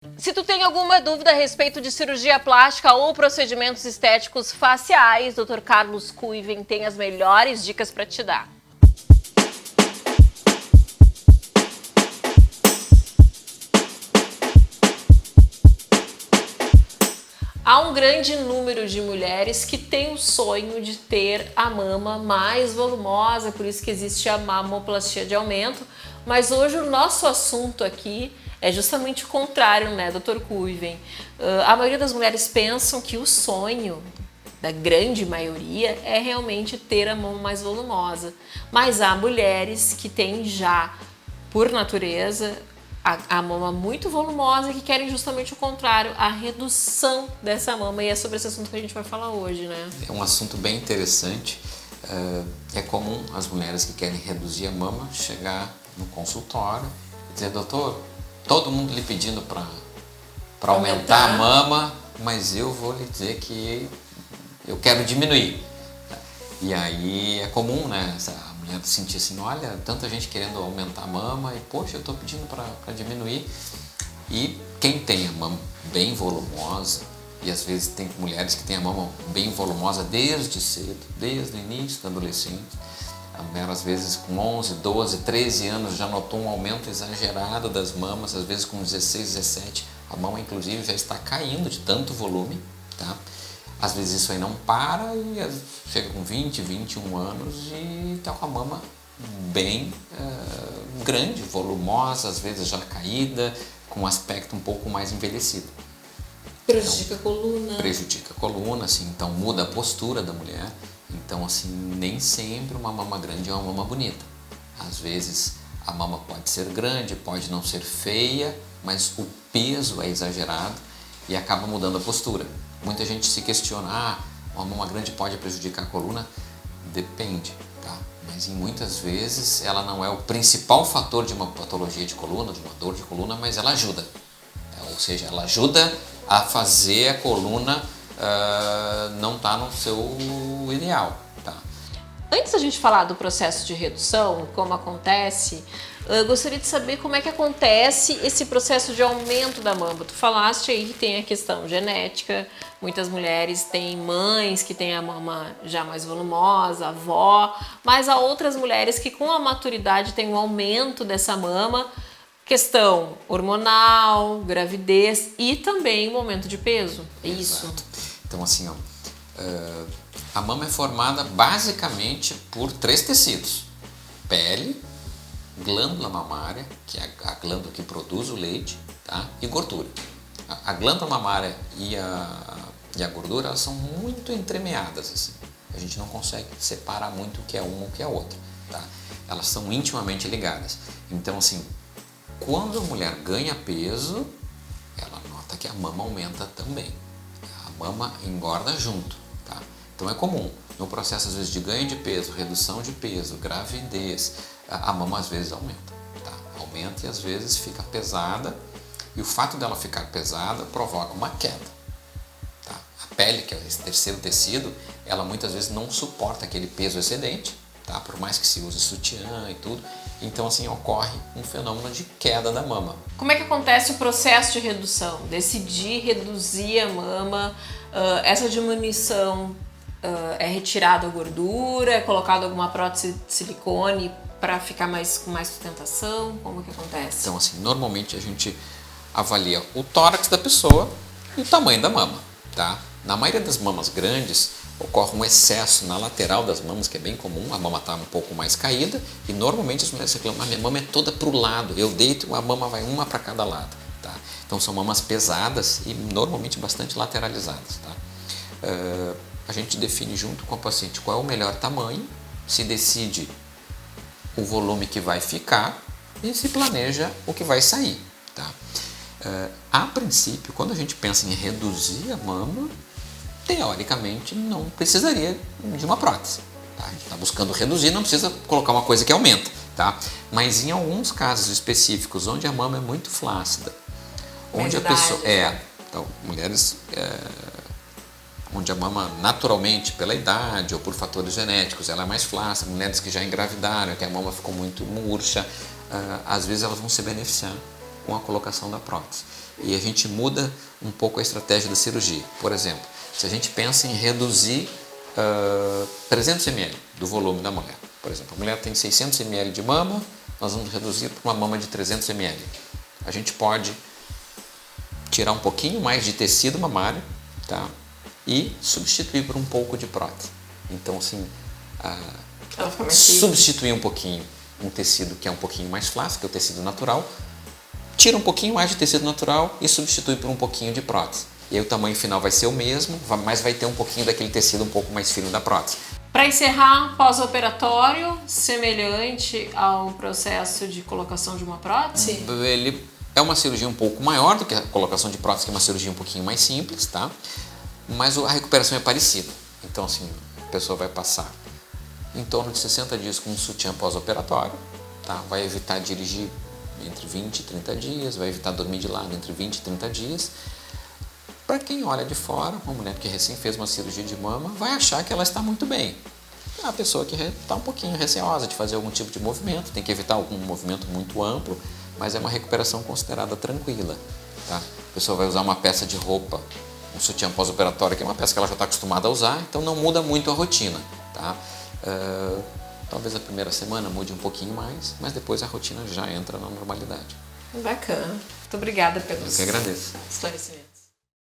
Se tu tem alguma dúvida a respeito de cirurgia plástica ou procedimentos estéticos faciais, Dr. Carlos Kuiven tem as melhores dicas para te dar. Há um grande número de mulheres que tem o sonho de ter a mama mais volumosa, por isso que existe a mamoplastia de aumento, mas hoje o nosso assunto aqui é justamente o contrário, né, Dr. Kuiven? A maioria das mulheres pensam que o sonho da grande maioria é realmente ter a mama mais volumosa, mas há mulheres que têm já, por natureza, a mama muito volumosa e que querem justamente o contrário, a redução dessa mama, e é sobre esse assunto que a gente vai falar hoje, né? É um assunto bem interessante. É comum as mulheres que querem reduzir a mama chegar no consultório e dizer: doutor, todo mundo lhe pedindo para aumentar a mama, mas eu vou lhe dizer que eu quero diminuir. E aí é comum, né, a mulher sentir assim: olha, tanta gente querendo aumentar a mama e poxa, eu estou pedindo para diminuir. E quem tem a mama bem volumosa, e às vezes tem mulheres que têm a mama bem volumosa desde cedo, desde o início da adolescência, a mulher às vezes com 11, 12, 13 anos já notou um aumento exagerado das mamas, às vezes com 16, 17, a mama inclusive já está caindo de tanto volume, tá? Às vezes isso aí não para e chega com 20, 21 anos e está com a mama bem grande, volumosa, às vezes já caída, com um aspecto um pouco mais envelhecido. Prejudica a coluna. Prejudica a coluna, assim, então muda a postura da mulher. Então, assim, nem sempre uma mama grande é uma mama bonita. Às vezes a mama pode ser grande, pode não ser feia, mas o peso é exagerado e acaba mudando a postura. Muita gente se questiona: uma mama grande pode prejudicar a coluna? Depende, tá? Mas muitas vezes ela não é o principal fator de uma patologia de coluna, de uma dor de coluna, mas ela ajuda. Ou seja, ela ajuda a fazer a coluna não estar no seu ideal, tá? Antes da gente falar do processo de redução, como acontece, eu gostaria de saber como é que acontece esse processo de aumento da mama. Tu falaste aí que tem a questão genética, muitas mulheres têm mães que têm a mama já mais volumosa, avó, mas há outras mulheres que com a maturidade têm um aumento dessa mama, questão hormonal, gravidez e também o aumento de peso. É isso? Exato. Então, assim, ó, a mama é formada basicamente por 3 tecidos: pele, glândula mamária, que é a glândula que produz o leite, tá? E gordura. A glândula mamária e a gordura, elas são muito entremeadas, assim. A gente não consegue separar muito o que é uma e o que é outra, tá? Elas são intimamente ligadas. Então, assim, quando a mulher ganha peso, ela nota que a mama aumenta também. A mama engorda junto, tá? Então é comum, no processo às vezes de ganho de peso, redução de peso, gravidez, a mama às vezes aumenta, tá? Aumenta e às vezes fica pesada, e o fato dela ficar pesada provoca uma queda, tá? A pele, que é esse terceiro tecido, ela muitas vezes não suporta aquele peso excedente, tá? Por mais que se use sutiã e tudo, então assim ocorre um fenômeno de queda da mama. Como é que acontece o processo de redução? Decidir reduzir a mama, essa diminuição é retirada a gordura, é colocado alguma prótese de silicone para ficar com mais sustentação? Como que acontece? Então, assim, normalmente a gente avalia o tórax da pessoa e o tamanho da mama, tá? Na maioria das mamas grandes, ocorre um excesso na lateral das mamas, que é bem comum, a mama está um pouco mais caída, e normalmente as mulheres reclamam: minha mama é toda para o lado, eu deito, a mama vai uma para cada lado, tá? Então são mamas pesadas e normalmente bastante lateralizadas, tá? A gente define junto com a paciente qual é o melhor tamanho, se decide o volume que vai ficar e se planeja o que vai sair, tá? A princípio, quando a gente pensa em reduzir a mama, teoricamente não precisaria de uma prótese, tá? A gente está buscando reduzir, não precisa colocar uma coisa que aumenta, tá? Mas em alguns casos específicos, onde a mama é muito flácida, onde a pessoa então, mulheres onde a mama naturalmente, pela idade ou por fatores genéticos, ela é mais flácida, mulheres que já engravidaram, que a mama ficou muito murcha, às vezes elas vão se beneficiar com a colocação da prótese. E a gente muda um pouco a estratégia da cirurgia. Por exemplo, se a gente pensa em reduzir 300 ml do volume da mulher. Por exemplo, a mulher tem 600 ml de mama, nós vamos reduzir para uma mama de 300 ml. A gente pode tirar um pouquinho mais de tecido mamário, tá? E substituir por um pouco de prótese. Então, assim, substituir um pouquinho um tecido que é um pouquinho mais flácido, que é o tecido natural, tira um pouquinho mais de tecido natural e substitui por um pouquinho de prótese. E aí o tamanho final vai ser o mesmo, mas vai ter um pouquinho daquele tecido um pouco mais fino da prótese. Para encerrar, pós-operatório, semelhante ao processo de colocação de uma prótese? Ele é uma cirurgia um pouco maior do que a colocação de prótese, que é uma cirurgia um pouquinho mais simples, tá? Mas a recuperação é parecida. Então, assim, a pessoa vai passar em torno de 60 dias com um sutiã pós-operatório, tá? Vai evitar dirigir entre 20 e 30 dias, vai evitar dormir de lado entre 20 e 30 dias. Para quem olha de fora, uma mulher que recém fez uma cirurgia de mama vai achar que ela está muito bem. A pessoa que está um pouquinho receosa de fazer algum tipo de movimento, tem que evitar algum movimento muito amplo, mas é uma recuperação considerada tranquila. Tá? A pessoa vai usar uma peça de roupa, um sutiã pós-operatório, que é uma peça que ela já está acostumada a usar, então não muda muito a rotina. Tá? Talvez a primeira semana mude um pouquinho mais, mas depois a rotina já entra na normalidade. Bacana. Muito obrigada pelos Eu que agradeço. esclarecimentos.